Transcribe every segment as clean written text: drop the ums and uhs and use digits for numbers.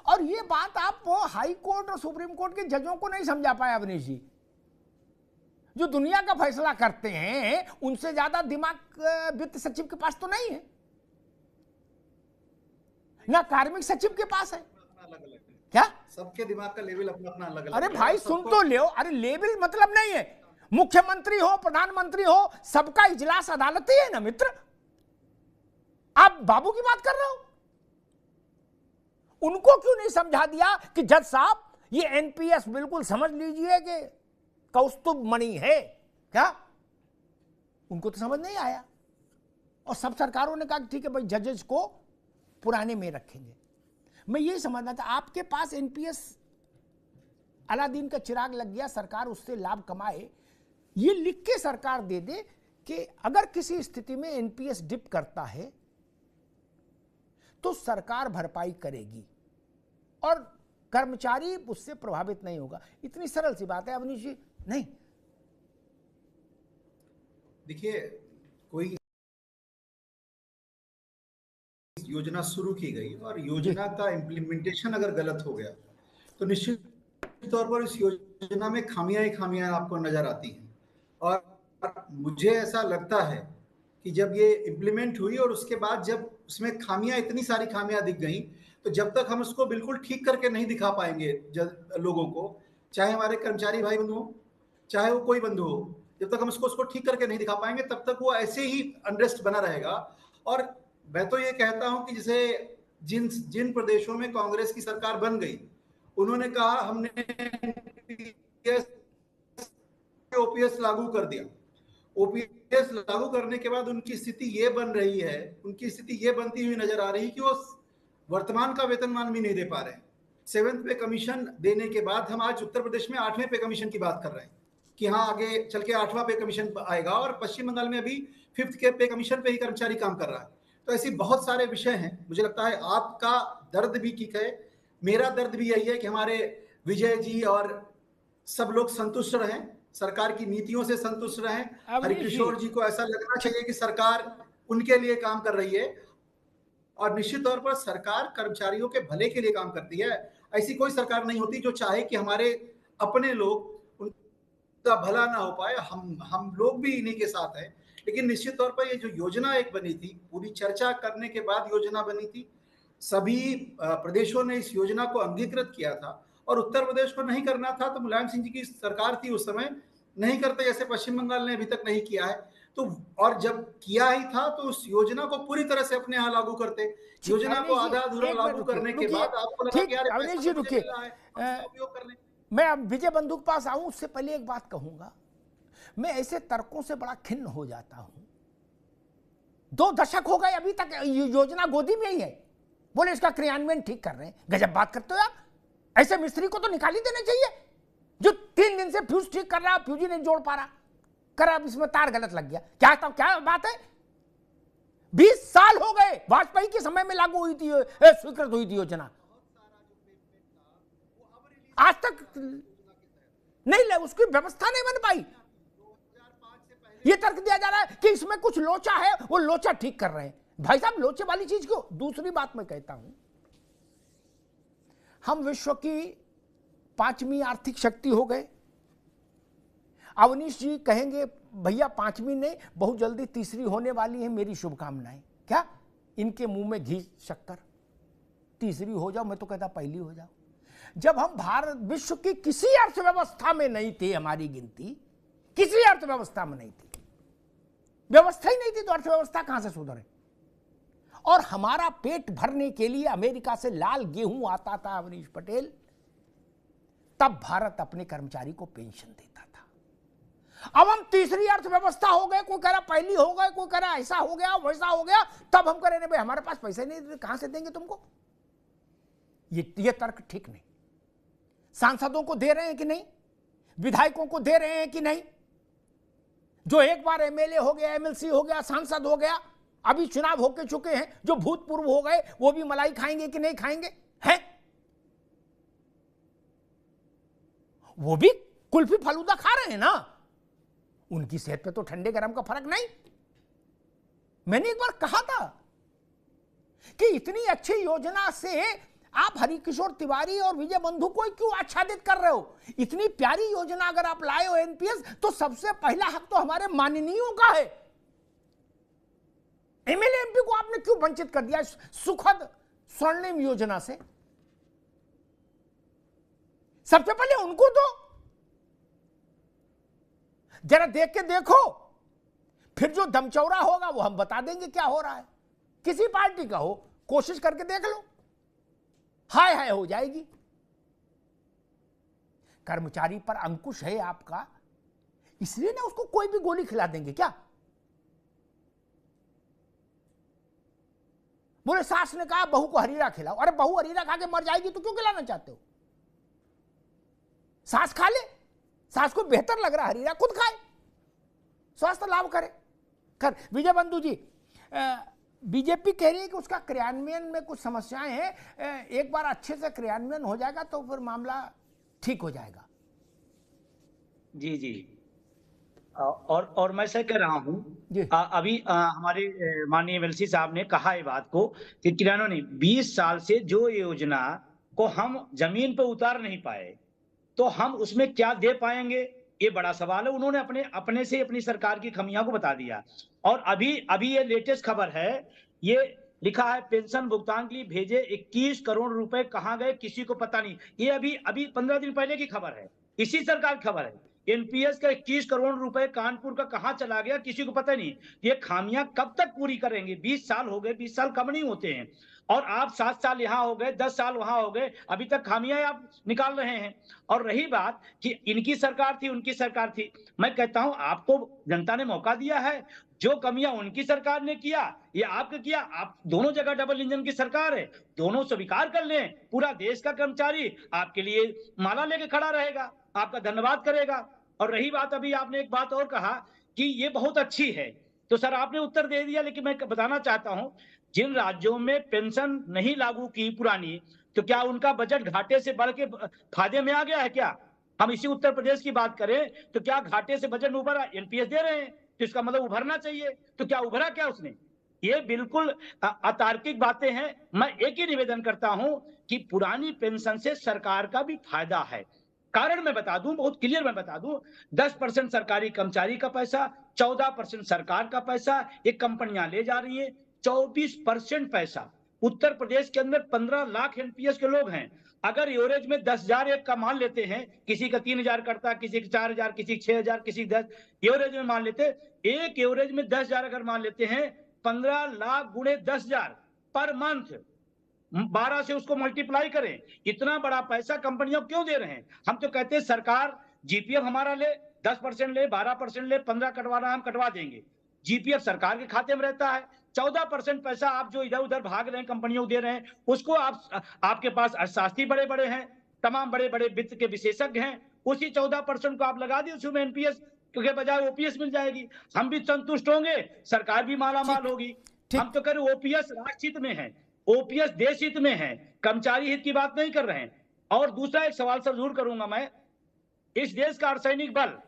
और ये बात आप हाई कोर्ट और सुप्रीम कोर्ट के जजों को नहीं समझा पाए अवनीश जी। जो दुनिया का फैसला करते हैं उनसे ज्यादा दिमाग वित्त सचिव के पास तो नहीं है, ना कार्मिक सचिव के पास है। क्या सबके दिमाग का लेवल अपना अपना अलग अलग। अरे भाई सुन तो लो, अरे लेवल मतलब नहीं है, मुख्यमंत्री हो प्रधानमंत्री हो सबका इजलास अदालत ही है ना मित्र। आप बाबू की बात कर रहे हो, उनको क्यों नहीं समझा दिया कि जज साहब ये एनपीएस बिल्कुल समझ लीजिए कि कौस्तुभ मणि है क्या? उनको तो समझ नहीं आया और सब सरकारों ने कहा ठीक है भाई जजेस को पुराने में रखेंगे। मैं यही समझना था, आपके पास एनपीएस अलादीन का चिराग लग गया, सरकार उससे लाभ कमाए, ये लिख के सरकार दे दे कि अगर किसी स्थिति में एनपीएस डिप करता है तो सरकार भरपाई करेगी और कर्मचारी उससे प्रभावित नहीं होगा। इतनी सरल सी बात है अवनीश जी। नहीं देखिए, कोई योजना शुरू की गई और योजना का इम्प्लीमेंटेशन अगर गलत हो गया तो निश्चित तौर पर इस योजना में खामियां ही खामियां आपको नजर आती हैं। और मुझे ऐसा लगता है कि जब ये इम्प्लीमेंट हुई और उसके बाद जब उसमें खामियां, इतनी सारी खामियां दिख गई, तो जब तक हम उसको बिल्कुल ठीक करके नहीं दिखा पाएंगे लोगों को, चाहे हमारे कर्मचारी भाई बंधु हो, चाहे वो कोई बंधु हो, जब तक हम उसको ठीक करके नहीं दिखा पाएंगे तब तक वो ऐसे ही अनरेस्ट बना रहेगा। और मैं तो ये कहता हूं कि जैसे जिन प्रदेशों में कांग्रेस की सरकार बन गई, उन्होंने कहा हमने ओपीएस लागू कर दिया। ओपीएस लागू करने के बाद उनकी स्थिति ये बन रही है, उनकी स्थिति ये बनती हुई नजर आ रही कि वो वर्तमान का वेतनमान भी नहीं दे पा रहे हैं। 7th पे कमीशन देने के बाद हम आज उत्तर प्रदेश में 8वें पे कमीशन की बात कर रहे हैं कि हाँ आगे चल के 8वां पे कमीशन आएगा, और पश्चिम बंगाल में अभी 5th के पे कमीशन पे ही कर्मचारी काम कर रहा है। तो ऐसी बहुत सारे विषय हैं। मुझे लगता है आपका दर्द भी ठीक है, मेरा दर्द भी यही है कि हमारे विजय जी और सब लोग संतुष्ट रहें, सरकार की नीतियों से संतुष्ट रहें। हरिकिशोर जी को ऐसा लगना चाहिए कि सरकार उनके लिए काम कर रही है, और निश्चित तौर पर सरकार कर्मचारियों के भले के लिए काम करती है। ऐसी कोई सरकार नहीं होती जो चाहे कि हमारे अपने लोग उनका भला ना हो पाए। हम लोग भी इन्हीं के साथ हैं। लेकिन निश्चित तौर पर ये जो योजना एक बनी थी, पूरी चर्चा करने के बाद योजना बनी थी, सभी प्रदेशों ने इस योजना को अंगीकृत किया था, और उत्तर प्रदेश को नहीं करना था तो मुलायम सिंह जी की सरकार थी उस समय, नहीं करते, जैसे पश्चिम बंगाल ने अभी तक नहीं किया है। तो और जब किया ही था तो उस योजना को पूरी तरह से अपने यहाँ लागू करते। योजना को आधा अधूरा लागू करने के बाद आपको लगा कि यार अवनीश जी रुकिए, उपयोग कर लें। मैं अब विजय बंधु के पास आऊं, उससे पहले एक बात कहूंगा। मैं ऐसे तर्कों से बड़ा खिन्न हो जाता हूं। 2 दशक हो गए अभी तक योजना गोदी में ही है, बोले इसका क्रियान्वयन ठीक कर रहे हैं। गजब बात करते हो यार, ऐसे मिस्त्री को तो निकाल ही देना चाहिए जो 3 दिन से फ्यूज ठीक कर रहा, फ्यूज ही नहीं जोड़ पा रहा, कर अब इसमें तार गलत लग गया। क्या बात है? 20 साल हो गए, वाजपेयी के समय में लागू हुई थी, स्वीकृत हुई थी योजना, आज तक नहीं, उसकी व्यवस्था नहीं बन पाई। ये तर्क दिया जा रहा है कि इसमें कुछ लोचा है, वो लोचा ठीक कर रहे हैं। भाई साहब लोचे वाली चीज क्यों? दूसरी बात मैं कहता हूं, हम विश्व की 5वीं आर्थिक शक्ति हो गए। अवनीश जी कहेंगे भैया 5वीं नहीं, बहुत जल्दी तीसरी होने वाली है, मेरी शुभकामनाएं। क्या इनके मुंह में घी शक्कर, तीसरी हो जाओ, मैं तो कहता पहली हो जाओ। जब हम भारत विश्व की किसी अर्थव्यवस्था में नहीं थे, हमारी गिनती किसी अर्थव्यवस्था में नहीं थी, व्यवस्था ही नहीं थी, तो अर्थव्यवस्था कहां से सुधरे? और हमारा पेट भरने के लिए अमेरिका से लाल गेहूं आता था अवनीश पटेल, तब भारत अपने कर्मचारी को पेंशन देता था। अब हम तीसरी अर्थव्यवस्था हो गए, कोई कह रहा पहली हो गए, कोई कह रहा ऐसा हो गया वैसा हो गया, तब हम कह रहे भाई हमारे पास पैसे नहीं, कहां से देंगे तुमको? ये तर्क ठीक नहीं। सांसदों को दे रहे हैं कि नहीं, विधायकों को दे रहे हैं कि नहीं? जो एक बार एमएलए हो गया, एमएलसी हो गया, सांसद हो गया, अभी चुनाव होके चुके हैं, जो भूतपूर्व हो गए, वो भी मलाई खाएंगे कि नहीं खाएंगे? हैं? वो भी कुल्फी फलूदा खा रहे हैं ना, उनकी सेहत पे तो ठंडे गरम का फर्क नहीं। मैंने एक बार कहा था कि इतनी अच्छी योजना से आप हरिकिशोर तिवारी और विजय बंधु को क्यों आच्छादित कर रहे हो? इतनी प्यारी योजना अगर आप लाए हो एनपीएस, तो सबसे पहला हक तो हमारे माननीयों का है। एमएलए एमपी को आपने क्यों वंचित कर दिया सुखद स्वर्णिम योजना से? सबसे पहले उनको दो, जरा देख के देखो, फिर जो दमचौरा होगा वो हम बता देंगे क्या हो रहा है। किसी पार्टी का हो, कोशिश करके देख लो, हाय हाय हो जाएगी। कर्मचारी पर अंकुश है आपका, इसलिए ना उसको कोई भी गोली खिला देंगे क्या? बोले सास ने कहा बहू को हरीरा खिलाओ। अरे बहू हरीरा खा के मर जाएगी तो क्यों खिलाना चाहते हो? सास खा ले, सास को बेहतर लग रहा हरीरा, खुद खाए, स्वास्थ्य लाभ करे। कर विजय बंधु जी, बीजेपी कह रही है कि उसका क्रियान्वयन में कुछ समस्याएं हैं, एक बार अच्छे से क्रियान्वयन हो जाएगा तो फिर मामला ठीक हो जाएगा। जी जी, और मैं सर कह रहा हूं, अभी हमारे माननीय एमएलसी साहब ने कहा ये बात को कि किरानों ने 20 साल से जो योजना को हम जमीन पर उतार नहीं पाए, तो हम उसमें क्या दे पाएंगे, ये बड़ा सवाल है। उन्होंने अपने से अपनी सरकार की खामियों को बता दिया। और अभी ये लेटेस्ट खबर है, ये लिखा है पेंशन भुगतान के लिए भेजे 21 करोड़ रुपए कहां गए किसी को पता नहीं। ये अभी 15 दिन पहले की खबर है, इसी सरकार की खबर है। एनपीएस का 21 करोड़ रुपए कानपुर का कहां चला गया किसी को पता नहीं। ये खामियां कब तक पूरी करेंगे? 20 साल हो गए, 20 साल कम नहीं होते हैं। और आप 7 साल यहां हो गए, 10 साल वहां हो गए, अभी तक खामियां आप निकाल रहे हैं। और रही बात कि इनकी सरकार थी, उनकी सरकार थी, मैं कहता हूं आपको जनता ने मौका दिया है। जो कमियां उनकी सरकार ने किया, ये आपने किया। आप दोनों जगह डबल इंजन की सरकार है, दोनों स्वीकार कर लें। पूरा देश का कर्मचारी आपके लिए माला लेके खड़ा रहेगा, आपका धन्यवाद करेगा। और रही बात, अभी आपने एक बात और कहा कि ये बहुत अच्छी है, तो सर आपने उत्तर दे दिया, लेकिन मैं बताना चाहता हूं, जिन राज्यों में पेंशन नहीं लागू की पुरानी, तो क्या उनका बजट घाटे से बढ़ के फायदे में आ गया है क्या? हम इसी उत्तर प्रदेश की बात करें तो क्या घाटे से बजट में उभरा? एनपीएस दे रहे हैं तो इसका मतलब उभरना चाहिए, तो क्या उभरा क्या उसने? ये बिल्कुल अतार्किक बातें हैं। मैं एक ही निवेदन करता हूं कि पुरानी पेंशन से सरकार का भी फायदा है। कारण मैं बता दूं, बहुत क्लियर मैं बता दूं, 10% सरकारी कर्मचारी का पैसा, 14% सरकार का पैसा, ये कंपनियां ले जा रही है। 24% पैसा उत्तर प्रदेश के अंदर 15 लाख एनपीएस के लोग हैं। अगर एवरेज में 10,000 एक का मान लेते हैं, किसी का 3,000 करता, किसी का 4,000, किसी का 6,000, किसी का 10, एवरेज में मान लेते, एक एवरेज में 10,000 अगर मान लेते हैं, 15 लाख गुणे 10,000 पर मंथ, 12 से उसको मल्टीप्लाई करें, इतना बड़ा पैसा कंपनियों क्यों दे रहे हैं? हम तो कहते हैं सरकार जीपीएफ हमारा ले, 10% ले, 12% ले, 15 कटवाना हम कटवा देंगे। जीपीएफ सरकार के खाते में रहता है। 14% पैसा आप जो इधर उधर भाग रहे हैं, कंपनियों को दे रहे हैं, उसको आपके पास अर्थशास्त्री बड़े बड़े हैं, तमाम बड़े बड़े वित्त के विशेषज्ञ हैं, उसी 14% को आप लगा दिए उसमें एनपीएस के बजाय ओपीएस मिल जाएगी। हम भी संतुष्ट होंगे, सरकार भी मालामाल होगी। हम तो करें ओपीएस राष्ट्र हित में है, ओपीएस देश हित में है, कर्मचारी हित की बात नहीं कर रहे हैं। और दूसरा एक सवाल सर जरूर करूंगा मैं, इस देश का अर्धसैनिक बल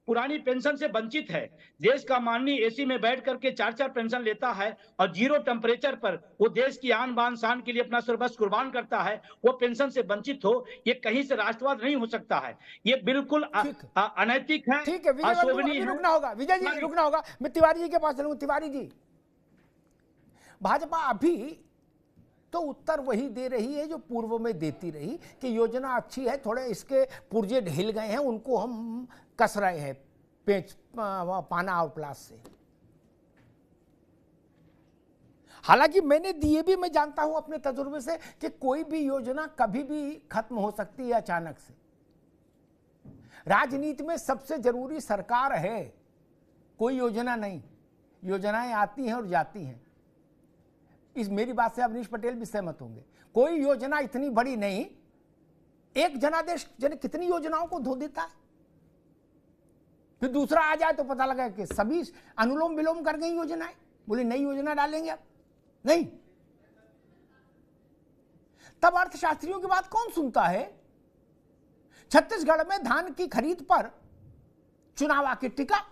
पुरानी पेंशन से वंचित है। देश का माननीय एसी में बैठ करके 4-4 पेंशन लेता है और 0 टेम्परेचर पर वो देश की आन बान शान के लिए अपना सर्वस्व कुर्बान करता है, वो पेंशन से वंचित हो, ये कहीं से राष्ट्रवाद नहीं हो सकता है। ये बिल्कुल अनैतिक है। ठीक है विजय, रुकना होगा विजय जी, रुकना होगा। मैं तिवारी जी के पास चलूंगा। तिवारी जी, भाजपा अभी तो उत्तर वही दे रही है जो पूर्व में देती रही कि योजना अच्छी है, थोड़े इसके पुर्जे ढिल गए हैं, उनको हम कस रहे हैं पेच पाना और प्लास से। हालांकि मैंने दिए भी, मैं जानता हूं अपने तजुर्बे से कि कोई भी योजना कभी भी खत्म हो सकती है अचानक से। राजनीति में सबसे जरूरी सरकार है, कोई योजना नहीं। योजनाएं आती हैं और जाती हैं। इस मेरी बात से अवनीश पटेल भी सहमत होंगे। कोई योजना इतनी बड़ी नहीं, एक जनादेश कितनी योजनाओं को धो देता है, फिर दूसरा आ जाए तो पता लगा कि सभी अनुलोम विलोम कर गई योजनाएं, बोले नई योजना डालेंगे अब नहीं। तब अर्थशास्त्रियों की बात कौन सुनता है? छत्तीसगढ़ में धान की खरीद पर चुनाव आके टिका,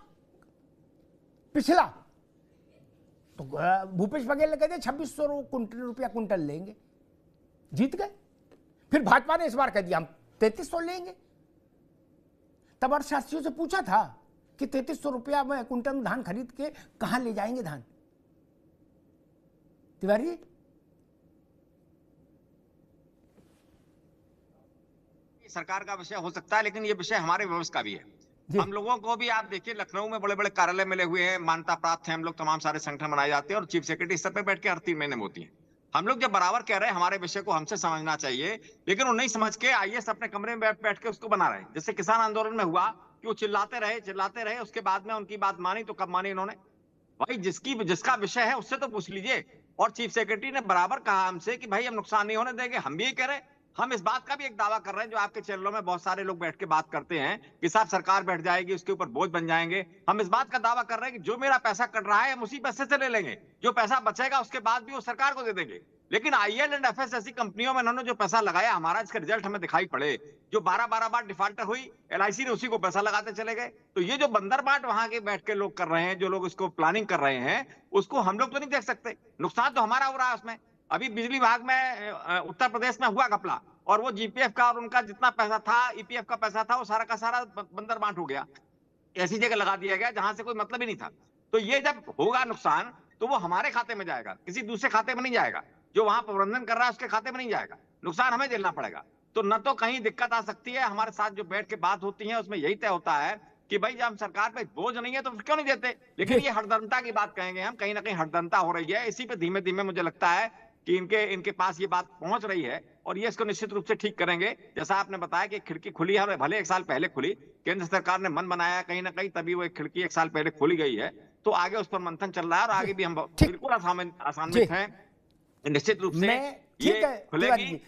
पिछला तो भूपेश बघेल ने कहते 2,600 रुपया कुंटल लेंगे, जीत गए। फिर भाजपा ने इस बार कह दिया हम 3300 लेंगे। तब अर्थशास्त्रियों से पूछा था कि 3300 रुपया में कुंटल में धान खरीद के कहां ले जाएंगे धान? तिवारी जी, सरकार का विषय हो सकता है, लेकिन ये विषय हमारे व्यवस्था का भी है। हम लोगों को भी आप देखिए, लखनऊ में बड़े बड़े कार्यालय मिले हुए हैं, मान्यता प्राप्त है, हम लोग तमाम सारे संगठन बनाए जाते हैं और चीफ सेक्रेटरी स्तर पे बैठ के हर 3 महीने में होती है। हम लोग जब बराबर कह रहे हैं हमारे विषय को हमसे समझना चाहिए, लेकिन वो नहीं समझ के आईएएस अपने कमरे में बैठ के उसको बना रहे हैं। जैसे किसान आंदोलन में हुआ कि वो चिल्लाते रहे, उसके बाद में उनकी बात मानी तो कब मानी इन्होंने? भाई जिसका विषय है उससे तो पूछ लीजिए। और चीफ सेक्रेटरी ने बराबर कहा हमसे कि भाई हम नुकसान नहीं होने देंगे। हम भी ये कह रहे हैं, हम इस बात का भी एक दावा कर रहे हैं जो आपके चैनलों में बहुत सारे लोग बैठ के बात करते हैं कि साहब सरकार बैठ जाएगी, उसके ऊपर बोझ बन जाएंगे। हम इस बात का दावा कर रहे हैं कि जो मेरा पैसा कट रहा है हम उसी पैसे से ले लेंगे, जो पैसा बचेगा उसके बाद भी वो सरकार को दे देंगे। लेकिन आईएल एंड एफएस ऐसी कंपनियों में इन्होंने जो पैसा लगाया हमारा, इसका रिजल्ट हमें दिखाई पड़े। जो 12-12 बार डिफॉल्टर हुई, एलआईसी ने उसी को पैसा लगाते चले गए। तो ये जो बंदर बाट वहां के बैठ के लोग कर रहे हैं, जो लोग इसको प्लानिंग कर रहे हैं, उसको हम लोग तो नहीं देख सकते। नुकसान तो हमारा हो रहा है उसमें। अभी बिजली विभाग में उत्तर प्रदेश में हुआ घपला, और वो जीपीएफ का और उनका जितना पैसा था, ईपीएफ का पैसा था, वो सारा का सारा बंदर बांट हो गया, ऐसी जगह लगा दिया गया जहां से कोई मतलब ही नहीं था। तो ये जब होगा नुकसान तो वो हमारे खाते में जाएगा, किसी दूसरे खाते में नहीं जाएगा। जो वहां प्रबंधन कर रहा है उसके खाते में नहीं जाएगा, नुकसान हमें झेलना पड़ेगा। तो न तो कहीं दिक्कत आ सकती है, हमारे साथ जो बैठ के बात होती है उसमें यही तय होता है कि भाई जब हम सरकार पे बोझ नहीं है तो क्यों नहीं देते। लेकिन ये हठधर्मता की बात कहेंगे हम, कहीं ना कहीं हठधर्मता हो रही है। इसी पे धीमे धीमे मुझे लगता है कि इनके पास ये बात पहुंच रही है और ये इसको निश्चित रूप से ठीक करेंगे। जैसा आपने बताया कि खिड़की खुली है, भले 1 साल पहले खुली, केंद्र सरकार ने मन बनाया कहीं ना कहीं, तभी वो एक खिड़की 1 साल पहले खोली गई है। तो आगे उस पर मंथन चल रहा है और आगे भी हम बिल्कुल आसान्वित हैं, निश्चित रूप से ये खुलेगी।